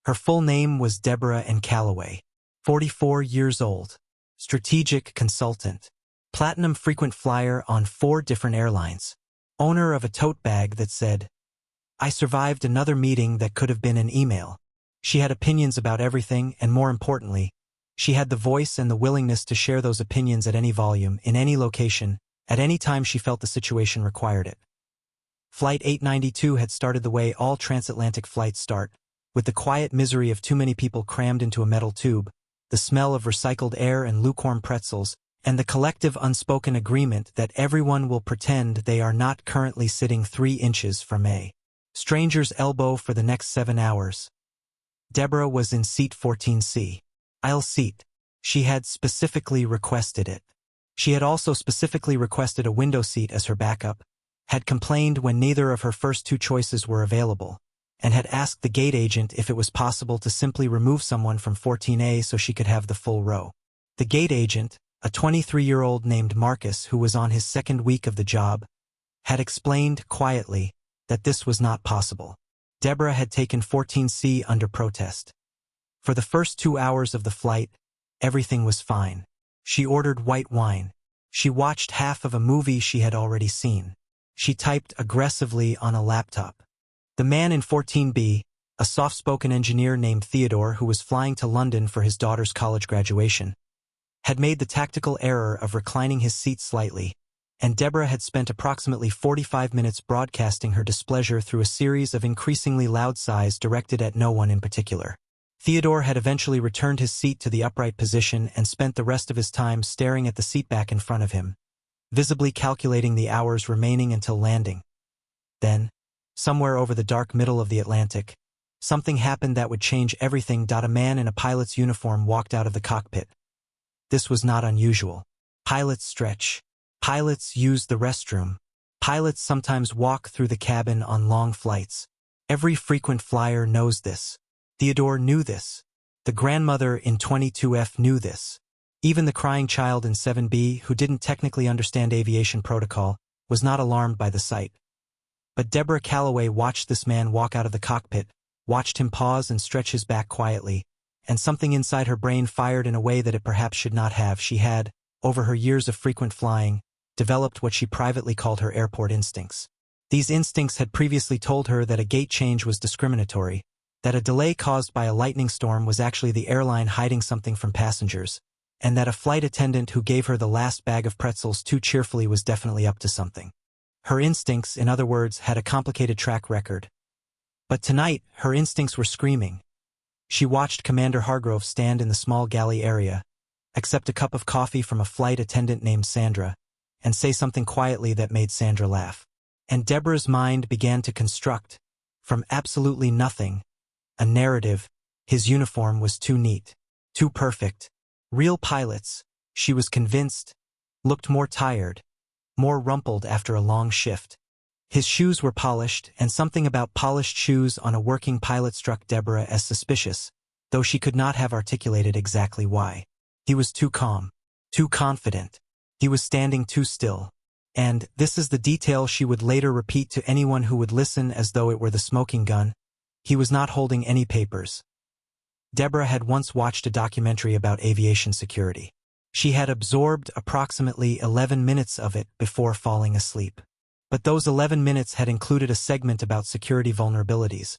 Her full name was Deborah N. Calloway, 44 years old, strategic consultant, platinum frequent flyer on 4 different airlines, owner of a tote bag that said, "I survived another meeting that could have been an email." She had opinions about everything, and more importantly, she had the voice and the willingness to share those opinions at any volume, in any location, at any time she felt the situation required it. Flight 892 had started the way all transatlantic flights start, with the quiet misery of too many people crammed into a metal tube, the smell of recycled air and lukewarm pretzels, and the collective unspoken agreement that everyone will pretend they are not currently sitting 3 inches from a stranger's elbow for the next 7 hours. Deborah was in seat 14C. Aisle seat. She had specifically requested it. She had also specifically requested a window seat as her backup, had complained when neither of her first 2 choices were available, and had asked the gate agent if it was possible to simply remove someone from 14A so she could have the full row. The gate agent, a 23-year-old named Marcus who was on his 2nd week of the job, had explained quietly that this was not possible. Deborah had taken 14C under protest. For the first 2 hours of the flight, everything was fine. She ordered white wine. She watched half of a movie she had already seen. She typed aggressively on a laptop. The man in 14B, a soft-spoken engineer named Theodore who was flying to London for his daughter's college graduation, had made the tactical error of reclining his seat slightly, and Deborah had spent approximately 45 minutes broadcasting her displeasure through a series of increasingly loud sighs directed at no one in particular. Theodore had eventually returned his seat to the upright position and spent the rest of his time staring at the seatback in front of him, visibly calculating the hours remaining until landing. Then, somewhere over the dark middle of the Atlantic, something happened that would change everything. A man in a pilot's uniform walked out of the cockpit. This was not unusual. Pilots stretch. Pilots use the restroom. Pilots sometimes walk through the cabin on long flights. Every frequent flyer knows this. Theodore knew this. The grandmother in 22F knew this. Even the crying child in 7B, who didn't technically understand aviation protocol, was not alarmed by the sight. But Deborah Calloway watched this man walk out of the cockpit, watched him pause and stretch his back quietly, and something inside her brain fired in a way that it perhaps should not have. She had, over her years of frequent flying, developed what she privately called her airport instincts. These instincts had previously told her that a gate change was discriminatory, that a delay caused by a lightning storm was actually the airline hiding something from passengers, and that a flight attendant who gave her the last bag of pretzels too cheerfully was definitely up to something. Her instincts, in other words, had a complicated track record. But tonight, her instincts were screaming. She watched Commander Hargrove stand in the small galley area, accept a cup of coffee from a flight attendant named Sandra, and say something quietly that made Sandra laugh. And Deborah's mind began to construct, from absolutely nothing, a narrative. His uniform was too neat, too perfect. Real pilots, she was convinced, looked more tired, more rumpled after a long shift. His shoes were polished, and something about polished shoes on a working pilot struck Deborah as suspicious, though she could not have articulated exactly why. He was too calm, too confident. He was standing too still. And, this is the detail she would later repeat to anyone who would listen as though it were the smoking gun, he was not holding any papers. Deborah had once watched a documentary about aviation security. She had absorbed approximately 11 minutes of it before falling asleep. But those 11 minutes had included a segment about security vulnerabilities,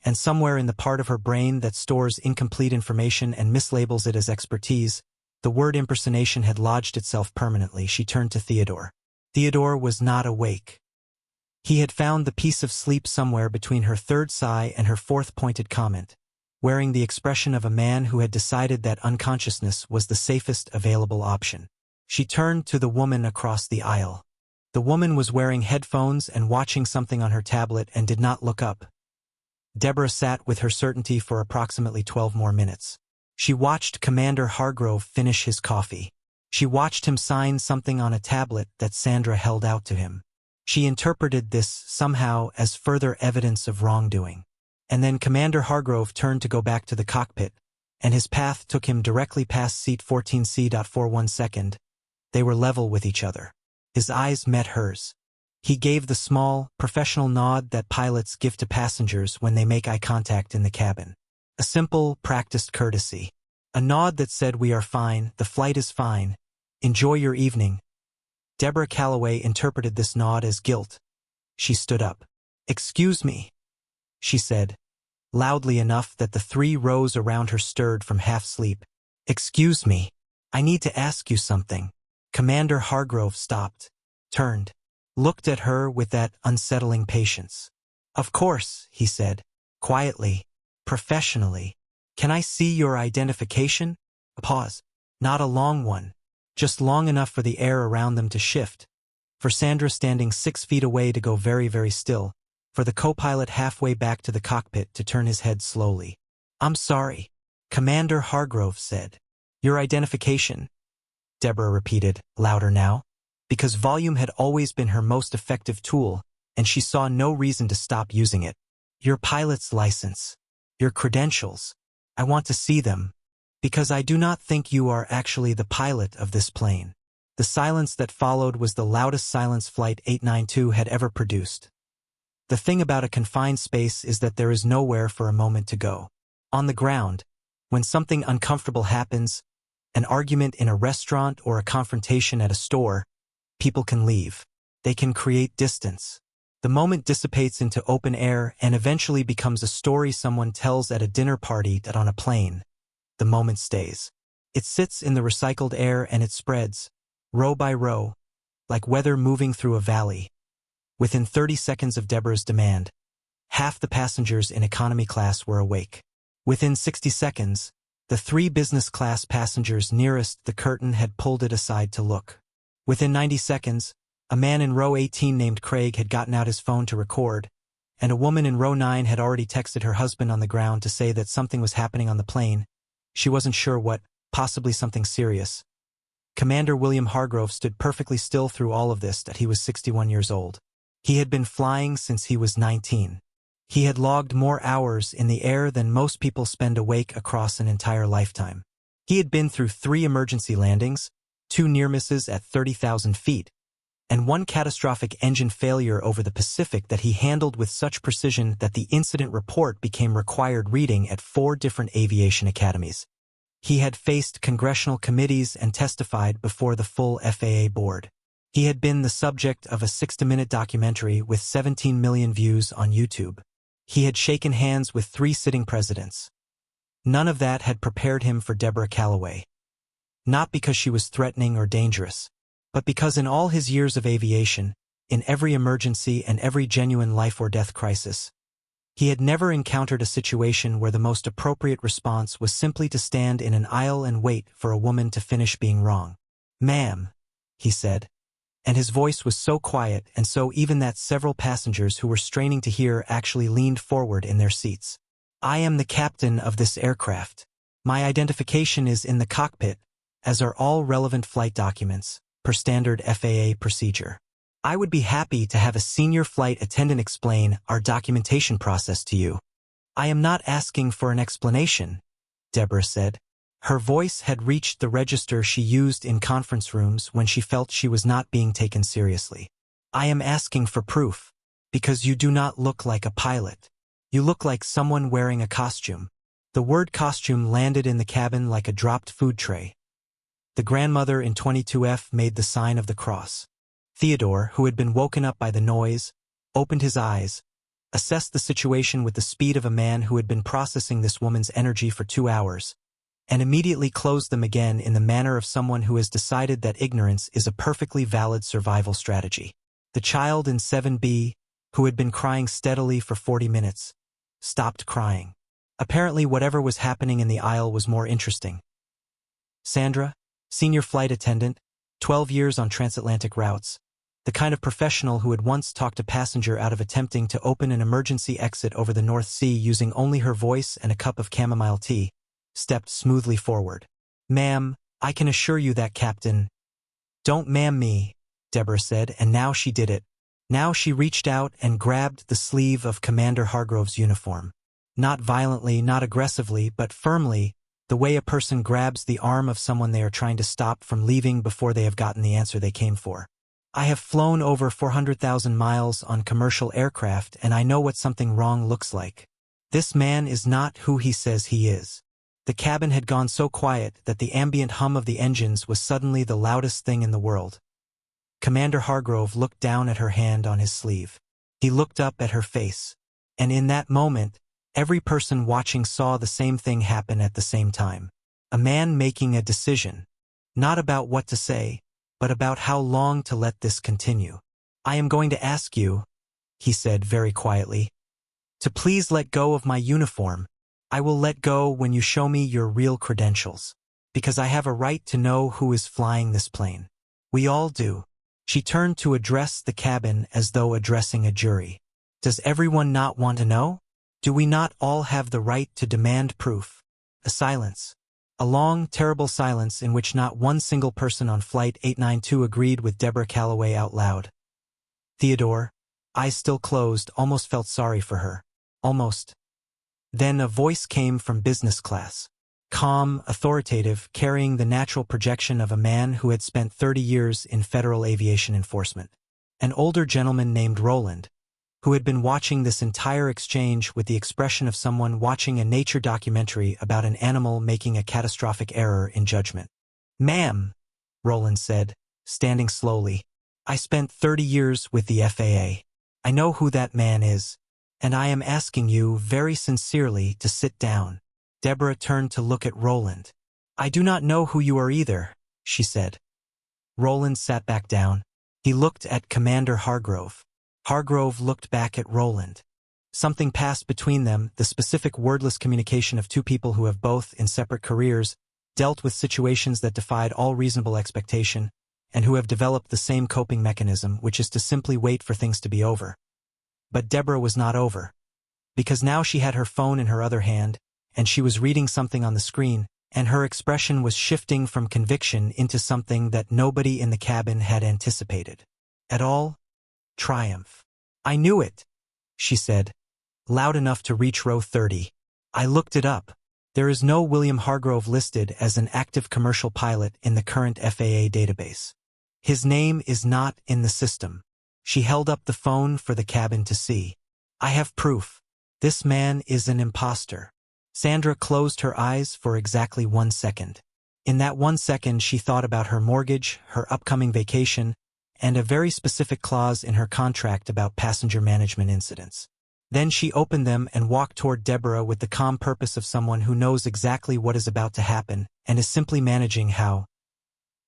and somewhere in the part of her brain that stores incomplete information and mislabels it as expertise, the word impersonation had lodged itself permanently. She turned to Theodore. Theodore was not awake. He had found the piece of sleep somewhere between her 3rd sigh and her 4th pointed comment, wearing the expression of a man who had decided that unconsciousness was the safest available option. She turned to the woman across the aisle. The woman was wearing headphones and watching something on her tablet and did not look up. Deborah sat with her certainty for approximately 12 more minutes. She watched Commander Hargrove finish his coffee. She watched him sign something on a tablet that Sandra held out to him. She interpreted this somehow as further evidence of wrongdoing. And then Commander Hargrove turned to go back to the cockpit, and his path took him directly past seat 14C. For 1 second, they were level with each other. His eyes met hers. He gave the small, professional nod that pilots give to passengers when they make eye contact in the cabin. A simple, practiced courtesy. A nod that said, "We are fine, the flight is fine. Enjoy your evening." Deborah Calloway interpreted this nod as guilt. She stood up. "Excuse me," she said, loudly enough that the 3 rows around her stirred from half-sleep. "Excuse me. I need to ask you something." Commander Hargrove stopped, turned, looked at her with that unsettling patience. "Of course," he said, quietly, professionally. "Can I see your identification?" A pause. Not a long one, just long enough for the air around them to shift, for Sandra standing 6 feet away to go very, very still, for the co-pilot halfway back to the cockpit to turn his head slowly. "I'm sorry," Commander Hargrove said. "Your identification," Deborah repeated, louder now, because volume had always been her most effective tool, and she saw no reason to stop using it. "Your pilot's license. Your credentials. I want to see them, because I do not think you are actually the pilot of this plane." The silence that followed was the loudest silence Flight 892 had ever produced. The thing about a confined space is that there is nowhere for a moment to go. On the ground, when something uncomfortable happens, an argument in a restaurant or a confrontation at a store, people can leave. They can create distance. The moment dissipates into open air and eventually becomes a story someone tells at a dinner party that on a plane. The moment stays. It sits in the recycled air and it spreads, row by row, like weather moving through a valley. Within 30 seconds of Deborah's demand, half the passengers in economy class were awake. Within 60 seconds, the 3 business class passengers nearest the curtain had pulled it aside to look. Within 90 seconds, a man in row 18 named Craig had gotten out his phone to record, and a woman in row 9 had already texted her husband on the ground to say that something was happening on the plane. She wasn't sure what, possibly something serious. Commander William Hargrove stood perfectly still through all of this, that he was 61 years old. He had been flying since he was 19. He had logged more hours in the air than most people spend awake across an entire lifetime. He had been through 3 emergency landings, 2 near misses at 30,000 feet, and 1 catastrophic engine failure over the Pacific that he handled with such precision that the incident report became required reading at 4 different aviation academies. He had faced congressional committees and testified before the full FAA board. He had been the subject of a 60-minute documentary with 17 million views on YouTube. He had shaken hands with 3 sitting presidents. None of that had prepared him for Deborah Calloway. Not because she was threatening or dangerous, but because in all his years of aviation, in every emergency and every genuine life or death crisis, he had never encountered a situation where the most appropriate response was simply to stand in an aisle and wait for a woman to finish being wrong. "Ma'am," he said, and his voice was so quiet and so even that several passengers who were straining to hear actually leaned forward in their seats. "I am the captain of this aircraft. My identification is in the cockpit, as are all relevant flight documents, per standard FAA procedure. I would be happy to have a senior flight attendant explain our documentation process to you." "I am not asking for an explanation," Deborah said. Her voice had reached the register she used in conference rooms when she felt she was not being taken seriously. "I am asking for proof, because you do not look like a pilot. You look like someone wearing a costume." The word costume landed in the cabin like a dropped food tray. The grandmother in 22F made the sign of the cross. Theodore, who had been woken up by the noise, opened his eyes, assessed the situation with the speed of a man who had been processing this woman's energy for 2 hours, and immediately closed them again in the manner of someone who has decided that ignorance is a perfectly valid survival strategy. The child in 7B, who had been crying steadily for 40 minutes, stopped crying. Apparently whatever was happening in the aisle was more interesting. Sandra, senior flight attendant, 12 years on transatlantic routes, the kind of professional who had once talked a passenger out of attempting to open an emergency exit over the North Sea using only her voice and a cup of chamomile tea, stepped smoothly forward. "Ma'am, I can assure you that Captain—" "Don't ma'am me," Deborah said, and now she did it. Now she reached out and grabbed the sleeve of Commander Hargrove's uniform. Not violently, not aggressively, but firmly, the way a person grabs the arm of someone they are trying to stop from leaving before they have gotten the answer they came for. "I have flown over 400,000 miles on commercial aircraft and I know what something wrong looks like. This man is not who he says he is. The cabin had gone so quiet that the ambient hum of the engines was suddenly the loudest thing in the world. Commander Hargrove looked down at her hand on his sleeve. He looked up at her face. And in that moment, every person watching saw the same thing happen at the same time. A man making a decision. Not about what to say, but about how long to let this continue. "I am going to ask you," he said very quietly, "to please let go of my uniform. I will let go when you show me your real credentials. Because I have a right to know who is flying this plane. We all do." She turned to address the cabin as though addressing a jury. "Does everyone not want to know? Do we not all have the right to demand proof?" A silence. A long, terrible silence in which not one single person on Flight 892 agreed with Deborah Calloway out loud. Theodore, eyes still closed, almost felt sorry for her. Almost. Then a voice came from business class. Calm, authoritative, carrying the natural projection of a man who had spent 30 years in federal aviation enforcement. An older gentleman named Roland, who had been watching this entire exchange with the expression of someone watching a nature documentary about an animal making a catastrophic error in judgment. "Ma'am," Roland said, standing slowly, "I spent 30 years with the FAA. I know who that man is, and I am asking you very sincerely to sit down." Deborah turned to look at Roland. "I do not know who you are either," she said. Roland sat back down. He looked at Commander Hargrove. Hargrove looked back at Roland. Something passed between them, the specific wordless communication of two people who have both, in separate careers, dealt with situations that defied all reasonable expectation, and who have developed the same coping mechanism, which is to simply wait for things to be over. But Deborah was not over. Because now she had her phone in her other hand, and she was reading something on the screen, and her expression was shifting from conviction into something that nobody in the cabin had anticipated. At all? Triumph. "I knew it," she said, loud enough to reach row 30. "I looked it up. There is no William Hargrove listed as an active commercial pilot in the current FAA database. His name is not in the system." She held up the phone for the cabin to see. "I have proof. This man is an imposter." Sandra closed her eyes for exactly 1 second. In that 1 second she thought about her mortgage, her upcoming vacation, and a very specific clause in her contract about passenger management incidents. Then she opened them and walked toward Deborah with the calm purpose of someone who knows exactly what is about to happen and is simply managing how.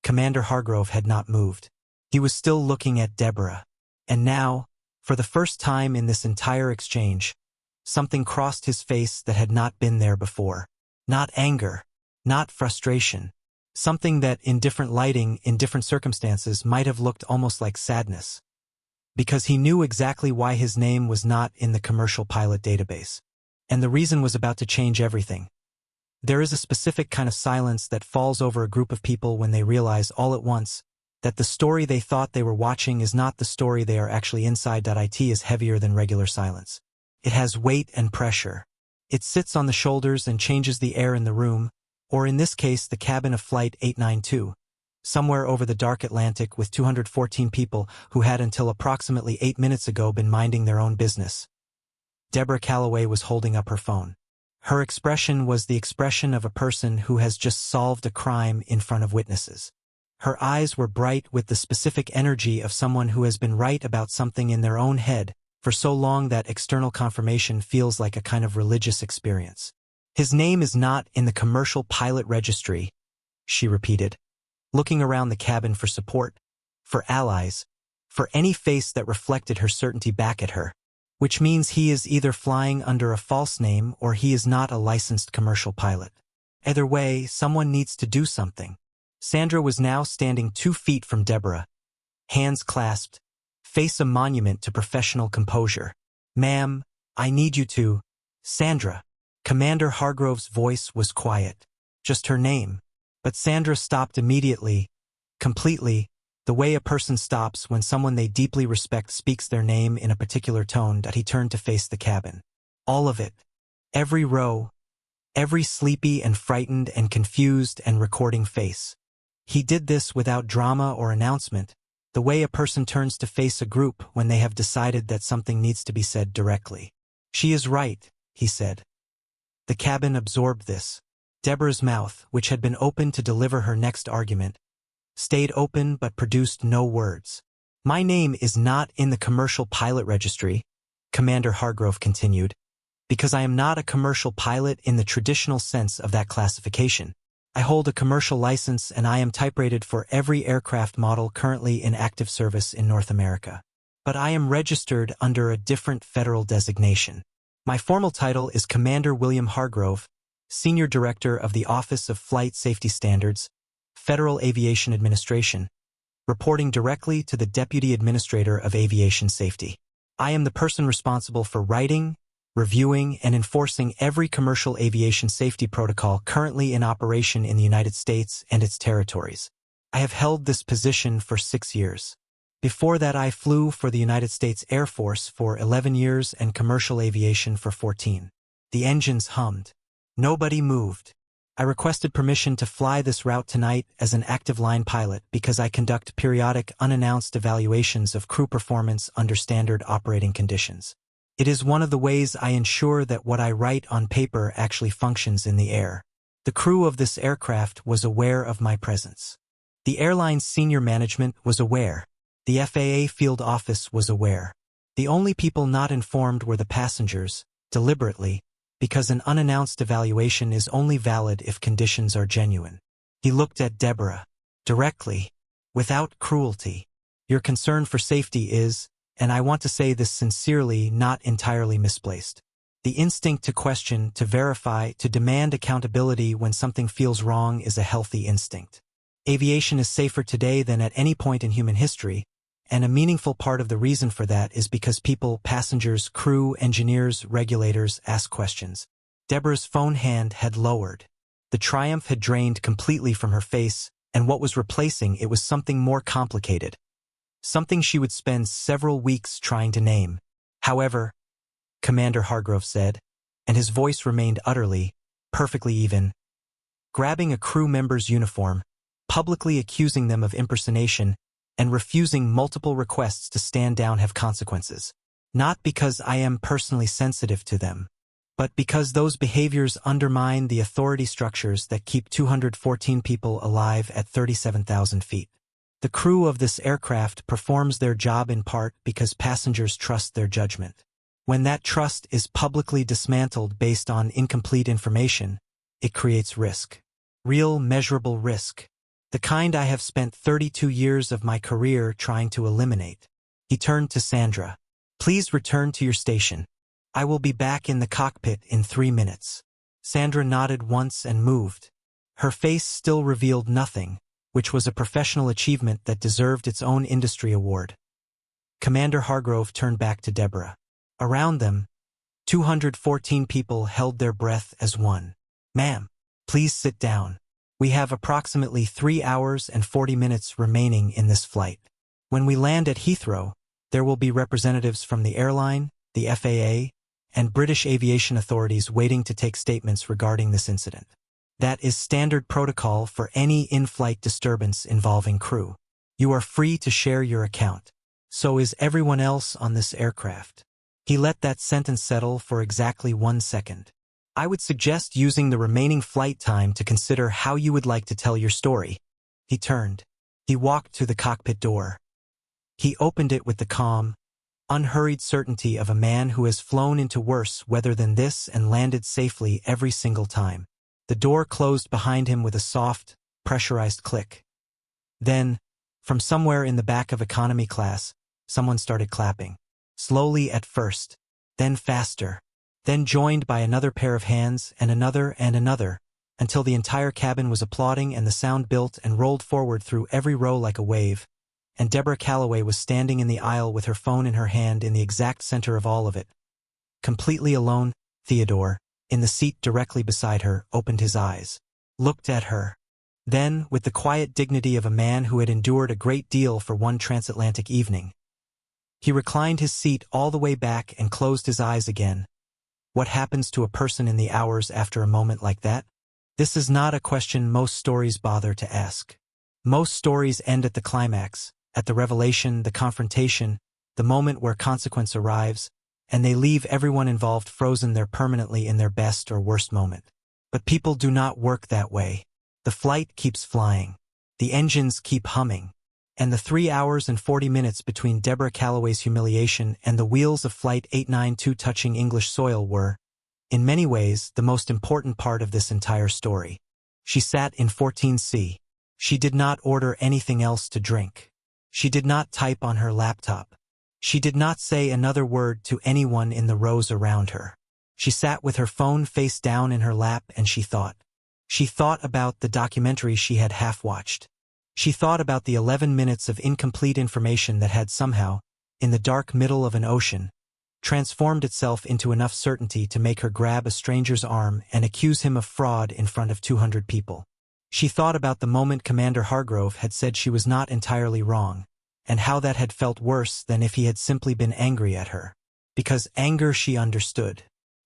Commander Hargrove had not moved. He was still looking at Deborah. And now, for the first time in this entire exchange, something crossed his face that had not been there before. Not anger, not frustration. Something that, in different lighting, in different circumstances, might have looked almost like sadness. Because he knew exactly why his name was not in the commercial pilot database. And the reason was about to change everything. There is a specific kind of silence that falls over a group of people when they realize all at once that the story they thought they were watching is not the story they are actually inside. It is heavier than regular silence. It has weight and pressure. It sits on the shoulders and changes the air in the room, or in this case the cabin of Flight 892, somewhere over the dark Atlantic with 214 people who had until approximately 8 minutes ago been minding their own business. Deborah Calloway was holding up her phone. Her expression was the expression of a person who has just solved a crime in front of witnesses. Her eyes were bright with the specific energy of someone who has been right about something in their own head for so long that external confirmation feels like a kind of religious experience. "His name is not in the commercial pilot registry," she repeated, looking around the cabin for support, for allies, for any face that reflected her certainty back at her. "Which means he is either flying under a false name or he is not a licensed commercial pilot. Either way, someone needs to do something." Sandra was now standing 2 feet from Deborah, hands clasped, face a monument to professional composure. "Ma'am, I need you to..." "Sandra." Commander Hargrove's voice was quiet, just her name. But Sandra stopped immediately, completely, the way a person stops when someone they deeply respect speaks their name in a particular tone. That he turned to face the cabin. All of it. Every row. Every sleepy and frightened and confused and recording face. He did this without drama or announcement, the way a person turns to face a group when they have decided that something needs to be said directly. "She is right," he said. The cabin absorbed this. Deborah's mouth, which had been open to deliver her next argument, stayed open but produced no words. My name is not in the commercial pilot registry, Commander Hargrove continued, because I am not a commercial pilot in the traditional sense of that classification. I hold a commercial license and I am type-rated for every aircraft model currently in active service in North America. But I am registered under a different federal designation. My formal title is Commander William Hargrove, Senior Director of the Office of Flight Safety Standards, Federal Aviation Administration, reporting directly to the Deputy Administrator of Aviation Safety. I am the person responsible for writing, reviewing, and enforcing every commercial aviation safety protocol currently in operation in the United States and its territories. I have held this position for 6 years. Before that, I flew for the United States Air Force for 11 years and commercial aviation for 14. The engines hummed. Nobody moved. I requested permission to fly this route tonight as an active line pilot because I conduct periodic unannounced evaluations of crew performance under standard operating conditions. It is one of the ways I ensure that what I write on paper actually functions in the air. The crew of this aircraft was aware of my presence. The airline's senior management was aware. The FAA field office was aware. The only people not informed were the passengers, deliberately, because an unannounced evaluation is only valid if conditions are genuine. He looked at Deborah, directly, without cruelty. Your concern for safety is, and I want to say this sincerely, not entirely misplaced. The instinct to question, to verify, to demand accountability when something feels wrong is a healthy instinct. Aviation is safer today than at any point in human history, and a meaningful part of the reason for that is because people, passengers, crew, engineers, regulators, ask questions. Deborah's phone hand had lowered. The triumph had drained completely from her face, and what was replacing it was something more complicated. Something she would spend several weeks trying to name. However, Commander Hargrove said, and his voice remained utterly, perfectly even, grabbing a crew member's uniform, publicly accusing them of impersonation, and refusing multiple requests to stand down have consequences. Not because I am personally sensitive to them, but because those behaviors undermine the authority structures that keep 214 people alive at 37,000 feet. The crew of this aircraft performs their job in part because passengers trust their judgment. When that trust is publicly dismantled based on incomplete information, it creates risk. Real, measurable risk. The kind I have spent 32 years of my career trying to eliminate. He turned to Sandra. Please return to your station. I will be back in the cockpit in 3 minutes. Sandra nodded once and moved. Her face still revealed nothing, which was a professional achievement that deserved its own industry award. Commander Hargrove turned back to Deborah. Around them, 214 people held their breath as one. Ma'am, please sit down. We have approximately 3 hours and 40 minutes remaining in this flight. When we land at Heathrow, there will be representatives from the airline, the FAA, and British aviation authorities waiting to take statements regarding this incident. That is standard protocol for any in-flight disturbance involving crew. You are free to share your account. So is everyone else on this aircraft. He let that sentence settle for exactly 1 second. I would suggest using the remaining flight time to consider how you would like to tell your story. He turned. He walked to the cockpit door. He opened it with the calm, unhurried certainty of a man who has flown into worse weather than this and landed safely every single time. The door closed behind him with a soft, pressurized click. Then, from somewhere in the back of economy class, someone started clapping. Slowly at first, then faster, then joined by another pair of hands and another, until the entire cabin was applauding and the sound built and rolled forward through every row like a wave, and Deborah Calloway was standing in the aisle with her phone in her hand in the exact center of all of it. Completely alone, Theodore, in the seat directly beside her, opened his eyes, looked at her. Then, with the quiet dignity of a man who had endured a great deal for one transatlantic evening, he reclined his seat all the way back and closed his eyes again. What happens to a person in the hours after a moment like that? This is not a question most stories bother to ask. Most stories end at the climax, at the revelation, the confrontation, the moment where consequence arrives, and they leave everyone involved frozen there permanently in their best or worst moment. But people do not work that way. The flight keeps flying. The engines keep humming. And the 3 hours and 40 minutes between Deborah Calloway's humiliation and the wheels of Flight 892 touching English soil were, in many ways, the most important part of this entire story. She sat in 14C. She did not order anything else to drink. She did not type on her laptop. She did not say another word to anyone in the rows around her. She sat with her phone face down in her lap and she thought. She thought about the documentary she had half-watched. She thought about the 11 minutes of incomplete information that had somehow, in the dark middle of an ocean, transformed itself into enough certainty to make her grab a stranger's arm and accuse him of fraud in front of 200 people. She thought about the moment Commander Hargrove had said she was not entirely wrong, and how that had felt worse than if he had simply been angry at her. Because anger she understood.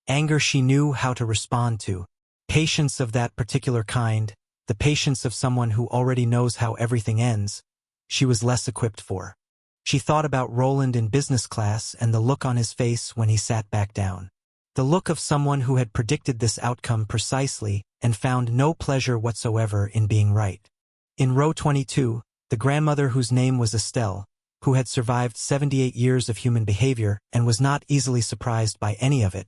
Anger she knew how to respond to. Patience of that particular kind, the patience of someone who already knows how everything ends, she was less equipped for. She thought about Roland in business class and the look on his face when he sat back down. The look of someone who had predicted this outcome precisely and found no pleasure whatsoever in being right. In row 22, the grandmother whose name was Estelle, who had survived 78 years of human behavior and was not easily surprised by any of it,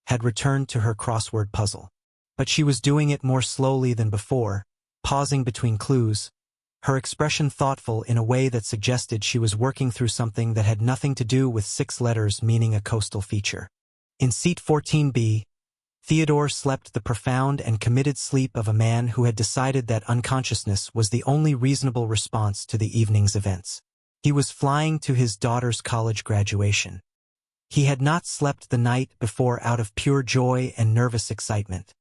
had returned to her crossword puzzle. But she was doing it more slowly than before, pausing between clues, her expression thoughtful in a way that suggested she was working through something that had nothing to do with 6 letters meaning a coastal feature. In seat 14B, Theodore slept the profound and committed sleep of a man who had decided that unconsciousness was the only reasonable response to the evening's events. He was flying to his daughter's college graduation. He had not slept the night before out of pure joy and nervous excitement.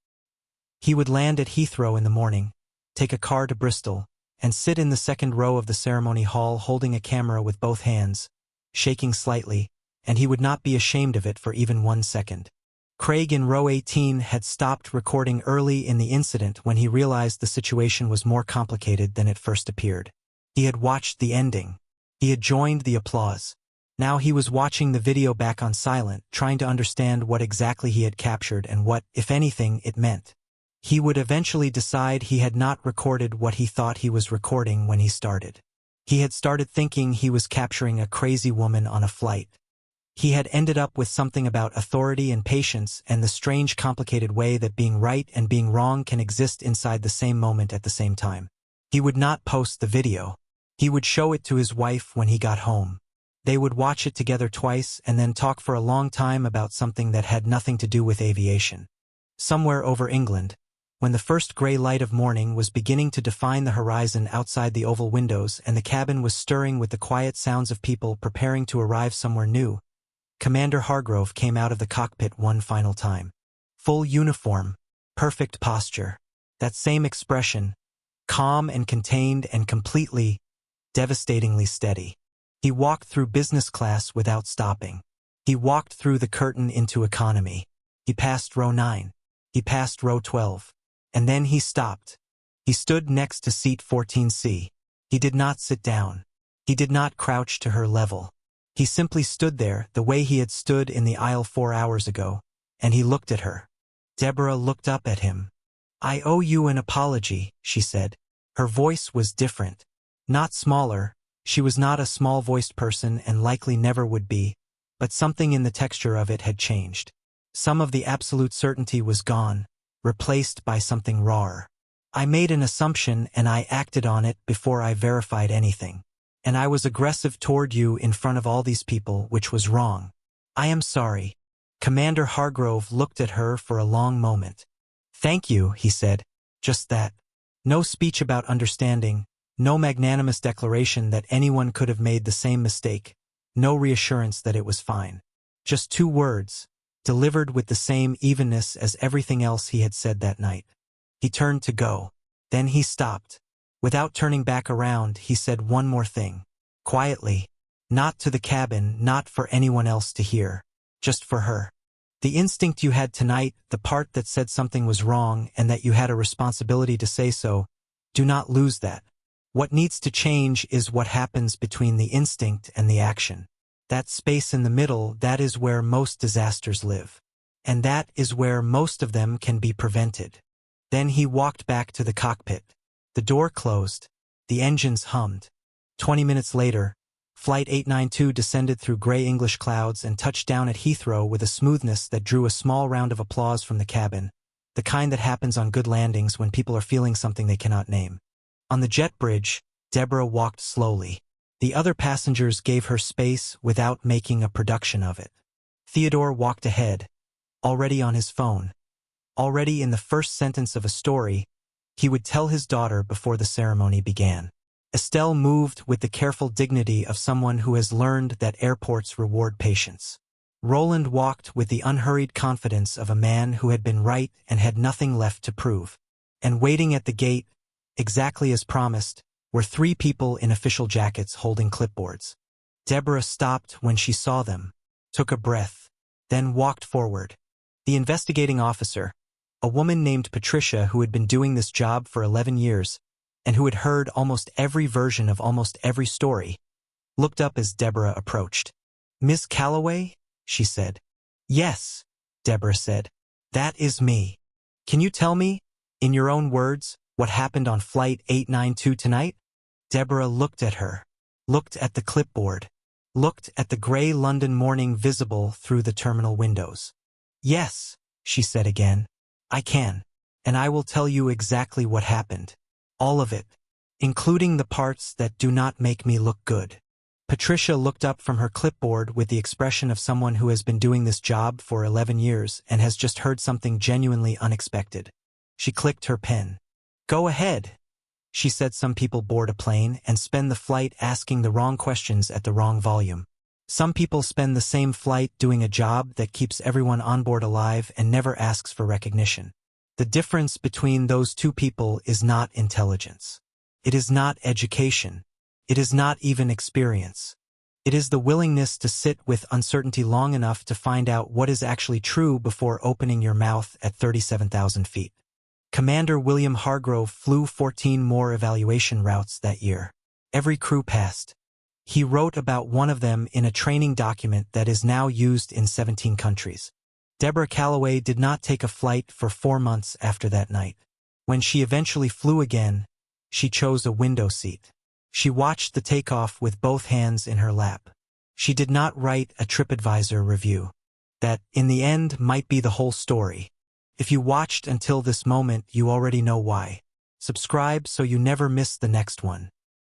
He would land at Heathrow in the morning, take a car to Bristol, and sit in the second row of the ceremony hall holding a camera with both hands, shaking slightly, and he would not be ashamed of it for even 1 second. Craig in row 18 had stopped recording early in the incident when he realized the situation was more complicated than it first appeared. He had watched the ending. He had joined the applause. Now he was watching the video back on silent, trying to understand what exactly he had captured and what, if anything, it meant. He would eventually decide he had not recorded what he thought he was recording when he started. He had started thinking he was capturing a crazy woman on a flight. He had ended up with something about authority and patience and the strange complicated way that being right and being wrong can exist inside the same moment at the same time. He would not post the video. He would show it to his wife when he got home. They would watch it together twice and then talk for a long time about something that had nothing to do with aviation. Somewhere over England, when the first gray light of morning was beginning to define the horizon outside the oval windows and the cabin was stirring with the quiet sounds of people preparing to arrive somewhere new, Commander Hargrove came out of the cockpit one final time. Full uniform, perfect posture, that same expression, calm and contained and completely, devastatingly steady. He walked through business class without stopping. He walked through the curtain into economy. He passed row 9. He passed row 12. And then he stopped. He stood next to seat 14C. He did not sit down. He did not crouch to her level. He simply stood there the way he had stood in the aisle 4 hours ago, and he looked at her. Deborah looked up at him. "I owe you an apology," she said. Her voice was different. Not smaller. She was not a small-voiced person and likely never would be, but something in the texture of it had changed. Some of the absolute certainty was gone, replaced by something rawer. "I made an assumption and I acted on it before I verified anything. And I was aggressive toward you in front of all these people, which was wrong. I am sorry." Commander Hargrove looked at her for a long moment. "Thank you," he said. Just that. No speech about understanding, no magnanimous declaration that anyone could have made the same mistake, no reassurance that it was fine. Just 2 words, delivered with the same evenness as everything else he had said that night. He turned to go. Then he stopped. Without turning back around, he said one more thing. Quietly. Not to the cabin, not for anyone else to hear. Just for her. "The instinct you had tonight, the part that said something was wrong and that you had a responsibility to say so, do not lose that. What needs to change is what happens between the instinct and the action. That space in the middle, that is where most disasters live. And that is where most of them can be prevented. Then he walked back to the cockpit. The door closed. The engines hummed. 20 minutes later, Flight 892 descended through gray English clouds and touched down at Heathrow with a smoothness that drew a small round of applause from the cabin, the kind that happens on good landings when people are feeling something they cannot name. On the jet bridge, Deborah walked slowly. The other passengers gave her space without making a production of it. Theodore walked ahead, already on his phone. Already in the first sentence of a story, he would tell his daughter before the ceremony began. Estelle moved with the careful dignity of someone who has learned that airports reward patience. Roland walked with the unhurried confidence of a man who had been right and had nothing left to prove. And waiting at the gate, exactly as promised, were 3 people in official jackets holding clipboards. Deborah stopped when she saw them, took a breath, then walked forward. The investigating officer, a woman named Patricia who had been doing this job for 11 years, and who had heard almost every version of almost every story, looked up as Deborah approached. "Miss Calloway?" she said. "Yes," Deborah said. "That is me. Can you tell me, in your own words, what happened on Flight 892 tonight?" Deborah looked at her, looked at the clipboard, looked at the gray London morning visible through the terminal windows. "Yes," she said again, "I can. And I will tell you exactly what happened. All of it, including the parts that do not make me look good." Patricia looked up from her clipboard with the expression of someone who has been doing this job for 11 years and has just heard something genuinely unexpected. She clicked her pen. "Go ahead." She said some people board a plane and spend the flight asking the wrong questions at the wrong volume. Some people spend the same flight doing a job that keeps everyone on board alive and never asks for recognition. The difference between those 2 people is not intelligence. It is not education. It is not even experience. It is the willingness to sit with uncertainty long enough to find out what is actually true before opening your mouth at 37,000 feet. Commander William Hargrove flew 14 more evaluation routes that year. Every crew passed. He wrote about one of them in a training document that is now used in 17 countries. Deborah Calloway did not take a flight for 4 months after that night. When she eventually flew again, she chose a window seat. She watched the takeoff with both hands in her lap. She did not write a TripAdvisor review. That, in the end, might be the whole story. If you watched until this moment, you already know why. Subscribe so you never miss the next one.